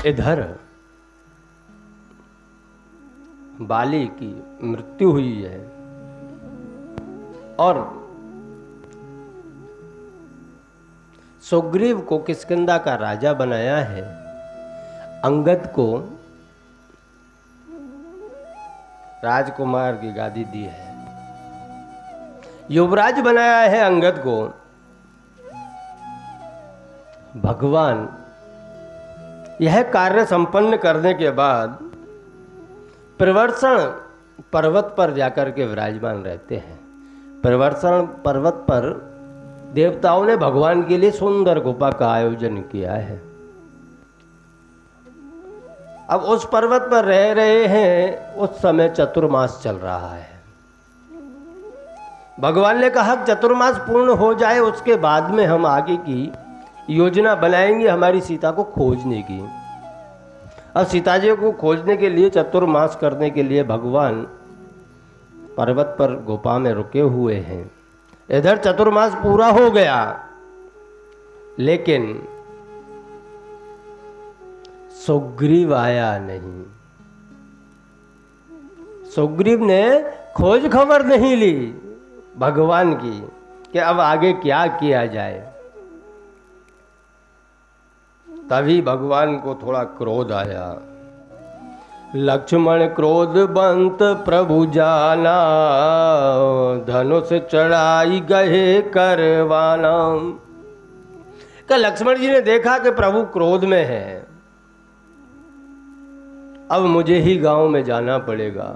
इधर बाली की मृत्यु हुई है और सुग्रीव को किष्किंधा का राजा बनाया है, अंगद को राजकुमार की गादी दी है, युवराज बनाया है अंगद को। भगवान यह कार्य संपन्न करने के बाद प्रवर्षण पर्वत पर जाकर के विराजमान रहते हैं। प्रवर्षण पर्वत पर देवताओं ने भगवान के लिए सुंदर गुफा का आयोजन किया है। अब उस पर्वत पर रह रहे हैं, उस समय चतुर्मास चल रहा है। भगवान ने कहा चतुर्मास पूर्ण हो जाए उसके बाद में हम आगे की योजना बनाएंगे हमारी सीता को खोजने की। अब सीता जी को खोजने के लिए चतुर्मास करने के लिए भगवान पर्वत पर गुफा में रुके हुए हैं। इधर चतुर्मास पूरा हो गया, लेकिन सुग्रीव आया नहीं। सुग्रीव ने खोज खबर नहीं ली भगवान की कि अब आगे क्या किया जाए। तभी भगवान को थोड़ा क्रोध आया। लक्ष्मण क्रोध बंत प्रभु जाना, धनुष चढ़ाई गए करवाना। क्या लक्ष्मण जी ने देखा कि प्रभु क्रोध में है, अब मुझे ही गांव में जाना पड़ेगा,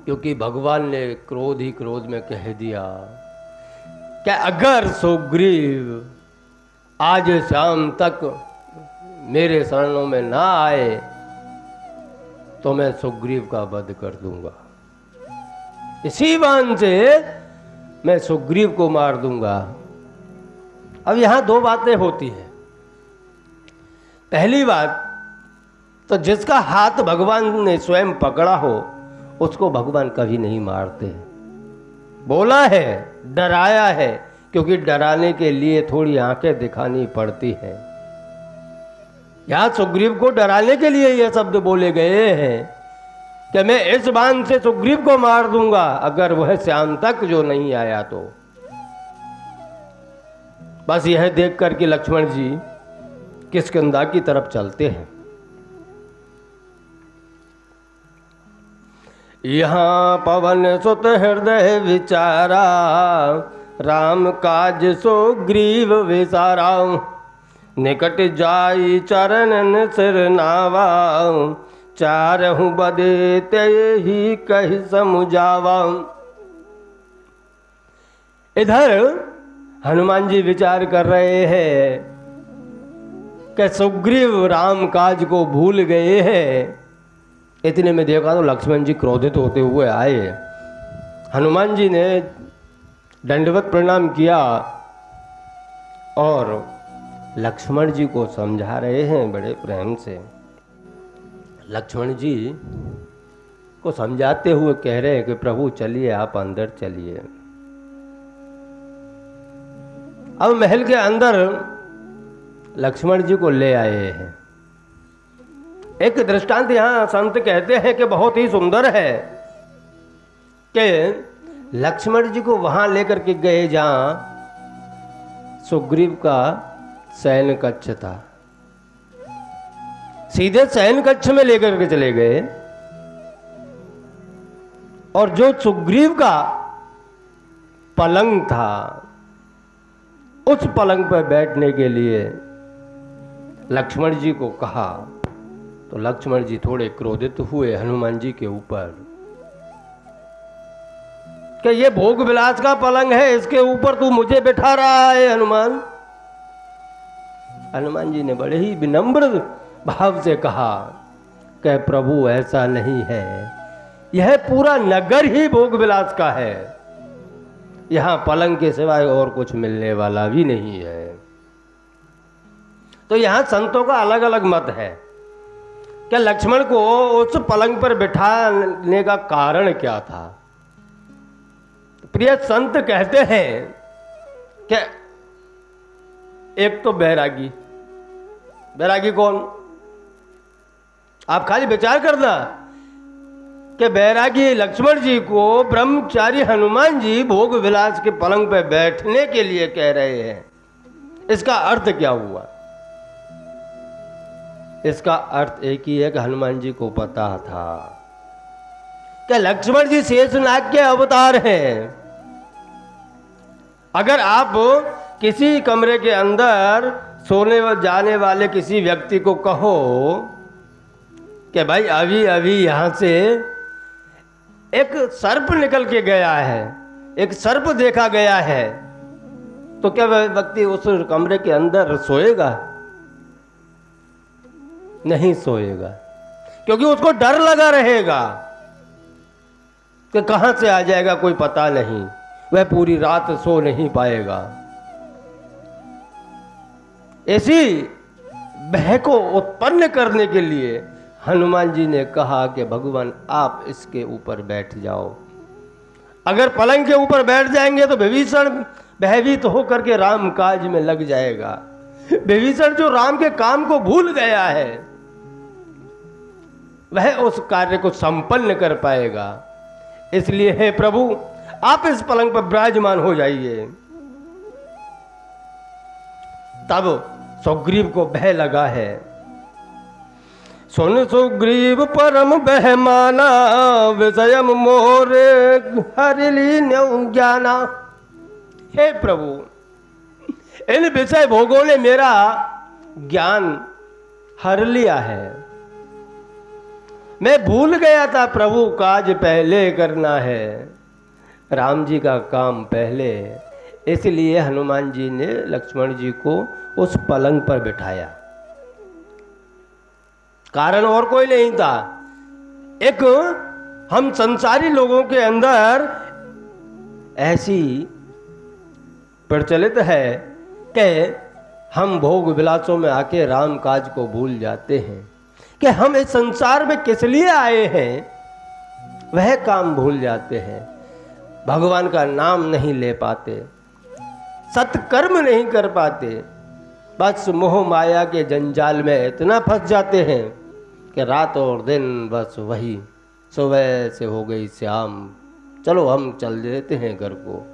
क्योंकि भगवान ने क्रोध ही क्रोध में कह दिया कि अगर सुग्रीव आज शाम तक मेरे शरणों में ना आए तो मैं सुग्रीव का वध कर दूंगा। इसी बाण से मैं सुग्रीव को मार दूंगा। अब यहां दो बातें होती हैं। पहली बात तो जिसका हाथ भगवान ने स्वयं पकड़ा हो उसको भगवान कभी नहीं मारते। बोला है, डराया है, क्योंकि डराने के लिए थोड़ी आंखें दिखानी पड़ती है। यहां सुग्रीव को डराने के लिए यह शब्द बोले गए हैं कि मैं इस बाण से सुग्रीव को मार दूंगा अगर वह शाम तक जो नहीं आया तो। बस यह देख कर के लक्ष्मण जी किष्किंधा की तरफ चलते हैं। यहाँ पवन सुत हृदय विचारा, राम काज सुग्रीव विसारा। निकट जाई चरणन सिर नावा, चारहु बदे ते ही कहि समुझावा। इधर हनुमान जी विचार कर रहे हैं कि सुग्रीव राम काज को भूल गए हैं। इतने में देखा तो लक्ष्मण जी क्रोधित होते हुए आए। हनुमान जी ने दंडवत प्रणाम किया और लक्ष्मण जी को समझा रहे हैं बड़े प्रेम से। लक्ष्मण जी को समझाते हुए कह रहे हैं कि प्रभु चलिए, आप अंदर चलिए। अब महल के अंदर लक्ष्मण जी को ले आए हैं। एक दृष्टांत यहां संत कहते हैं कि बहुत ही सुंदर है कि लक्ष्मण जी को वहां लेकर के गए जहां सुग्रीव का शयन कक्ष था। सीधे शयन कक्ष में लेकर के चले गए और जो सुग्रीव का पलंग था उस पलंग पर बैठने के लिए लक्ष्मण जी को कहा तो लक्ष्मण जी थोड़े क्रोधित हुए हनुमान जी के ऊपर कि ये भोग विलास का पलंग है, इसके ऊपर तू मुझे बिठा रहा है हनुमान। हनुमान जी ने बड़े ही विनम्र भाव से कहा कि प्रभु ऐसा नहीं है, यह पूरा नगर ही भोग विलास का है, यहां पलंग के सिवाय और कुछ मिलने वाला भी नहीं है। तो यहां संतों का अलग अलग मत है कि लक्ष्मण को उस पलंग पर बिठाने का कारण क्या था। प्रिय संत कहते हैं कि एक तो बैरागी, बैरागी कौन? आप खाली विचार करना कि बैरागी लक्ष्मण जी को ब्रह्मचारी हनुमान जी भोग विलास के पलंग पर बैठने के लिए कह रहे हैं। इसका अर्थ क्या हुआ? इसका अर्थ एक ही है कि हनुमान जी को पता था कि लक्ष्मण जी शेषनाग के अवतार हैं। अगर आप किसी कमरे के अंदर सोने जाने वाले किसी व्यक्ति को कहो कि भाई अभी अभी यहां से एक सर्प निकल के गया है, एक सर्प देखा गया है, तो क्या वह व्यक्ति उस कमरे के अंदर सोएगा? नहीं सोएगा, क्योंकि उसको डर लगा रहेगा कि कहां से आ जाएगा कोई पता नहीं। वह पूरी रात सो नहीं पाएगा। ऐसी भय को उत्पन्न करने के लिए हनुमान जी ने कहा कि भगवान आप इसके ऊपर बैठ जाओ। अगर पलंग के ऊपर बैठ जाएंगे तो विभीषण भयभीत होकर के राम काज में लग जाएगा। विभीषण जो राम के काम को भूल गया है, वह उस कार्य को संपन्न कर पाएगा। इसलिए हे प्रभु, आप इस पलंग पर विराजमान हो जाइए। तब सुग्रीव को भय लगा है। सुन सुग्रीव परम बहमाना, विषयम मोरे हरिली न्यौ ज्ञाना। हे प्रभु, इन विषय भोगों ने मेरा ज्ञान हर लिया है। मैं भूल गया था प्रभु, काज पहले करना है, राम जी का काम पहले। इसलिए हनुमान जी ने लक्ष्मण जी को उस पलंग पर बिठाया। कारण और कोई नहीं था। एक हम संसारी लोगों के अंदर ऐसी प्रचलित है कि हम भोग विलासों में आके राम काज को भूल जाते हैं कि हम इस संसार में किस लिए आए हैं, वह काम भूल जाते हैं। भगवान का नाम नहीं ले पाते, सत्कर्म नहीं कर पाते, बस मोह माया के जंजाल में इतना फंस जाते हैं कि रात और दिन बस वही, सुबह से हो गई शाम, चलो हम चल देते हैं घर को।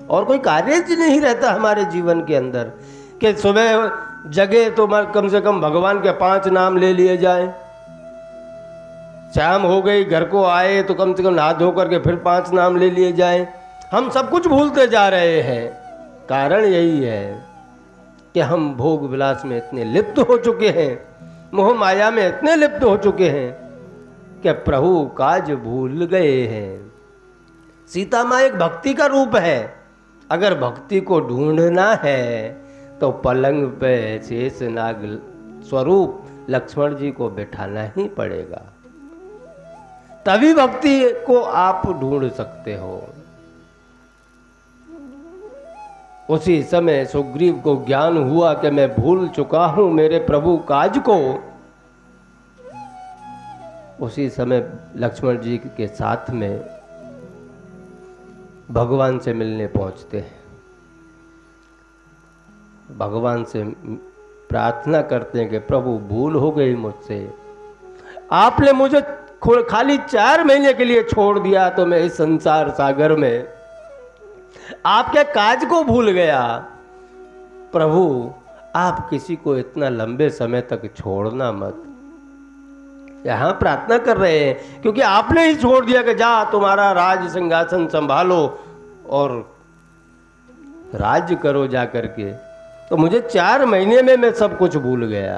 और कोई कार्य नहीं रहता हमारे जीवन के अंदर कि सुबह जगे तो कम से कम भगवान के 5 नाम ले लिए जाएं। शाम हो गई, घर को आए तो कम से कम नहा धो करके फिर 5 नाम ले लिए जाएं। हम सब कुछ भूलते जा रहे हैं। कारण यही है कि हम भोग विलास में इतने लिप्त हो चुके हैं, मोह माया में इतने लिप्त हो चुके हैं कि प्रभु काज भूल गए हैं। सीता माँ एक भक्ति का रूप है। अगर भक्ति को ढूंढना है तो पलंग पे शेषनाग स्वरूप लक्ष्मण जी को बिठाना ही पड़ेगा, तभी भक्ति को आप ढूंढ सकते हो। उसी समय सुग्रीव को ज्ञान हुआ कि मैं भूल चुका हूं मेरे प्रभु काज को। उसी समय लक्ष्मण जी के साथ में भगवान से मिलने पहुंचते हैं। भगवान से प्रार्थना करते हैं कि प्रभु भूल हो गई मुझसे, आपने मुझे खाली 4 महीने के लिए छोड़ दिया तो मैं इस संसार सागर में आपके काज को भूल गया। प्रभु आप किसी को इतना लंबे समय तक छोड़ना मत। यहां प्रार्थना कर रहे हैं क्योंकि आपने ही छोड़ दिया कि जा तुम्हारा राज सिंहासन संभालो और राज्य करो जा करके, तो मुझे 4 महीने में मैं सब कुछ भूल गया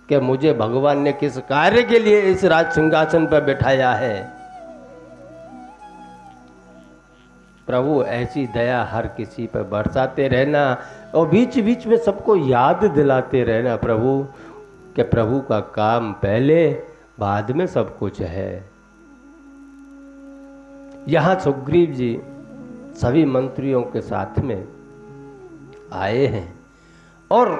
कि मुझे भगवान ने किस कार्य के लिए इस राज सिंहासन पर बिठाया है। प्रभु ऐसी दया हर किसी पर बरसाते रहना और बीच बीच में सबको याद दिलाते रहना प्रभु कि प्रभु का काम पहले, बाद में सब कुछ है। यहाँ सुग्रीव जी सभी मंत्रियों के साथ में आए हैं और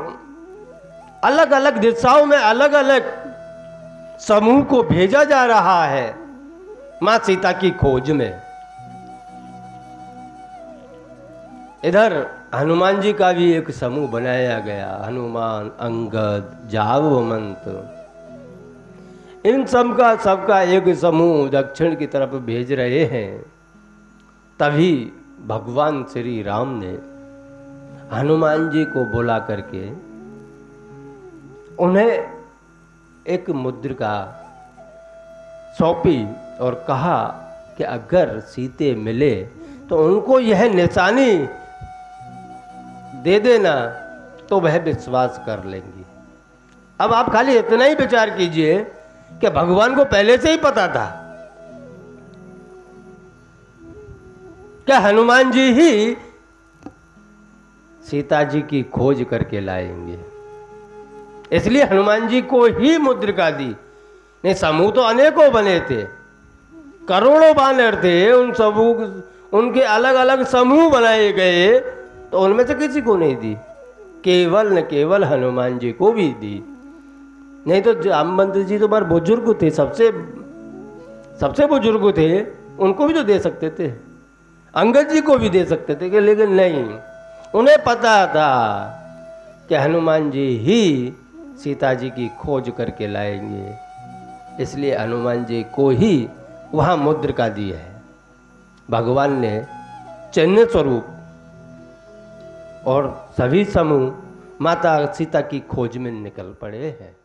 अलग अलग दिशाओं में अलग अलग समूह को भेजा जा रहा है मां सीता की खोज में। इधर हनुमान जी का भी एक समूह बनाया गया, हनुमान, अंगद, जाववंत, इन सबका एक समूह दक्षिण की तरफ भेज रहे हैं। तभी भगवान श्री राम ने हनुमान जी को बुला करके उन्हें एक मुद्रिका सौंपी और कहा कि अगर सीते मिले तो उनको यह निशानी दे देना तो वह विश्वास कर लेंगी। अब आप खाली इतना ही विचार कीजिए कि भगवान को पहले से ही पता था कि हनुमान जी ही सीता जी की खोज करके लाएंगे, इसलिए हनुमान जी को ही मुद्रिका दी। नहीं, समूह तो अनेकों बने थे, करोड़ों बानर थे, उन समूह उनके अलग अलग समूह बनाए गए, तो उनमें से किसी को नहीं दी, केवल न केवल हनुमान जी को भी दी। नहीं तो जामवंत जी तो बार बुजुर्ग थे, सबसे बुजुर्ग थे, उनको भी तो दे सकते थे, अंगद जी को भी दे सकते थे कि, लेकिन नहीं, उन्हें पता था कि हनुमान जी ही सीता जी की खोज करके लाएंगे, इसलिए हनुमान जी को ही वहाँ मुद्रिका दी है। भगवान ने चिन्ह स्वरूप, और सभी समूह माता सीता की खोज में निकल पड़े हैं।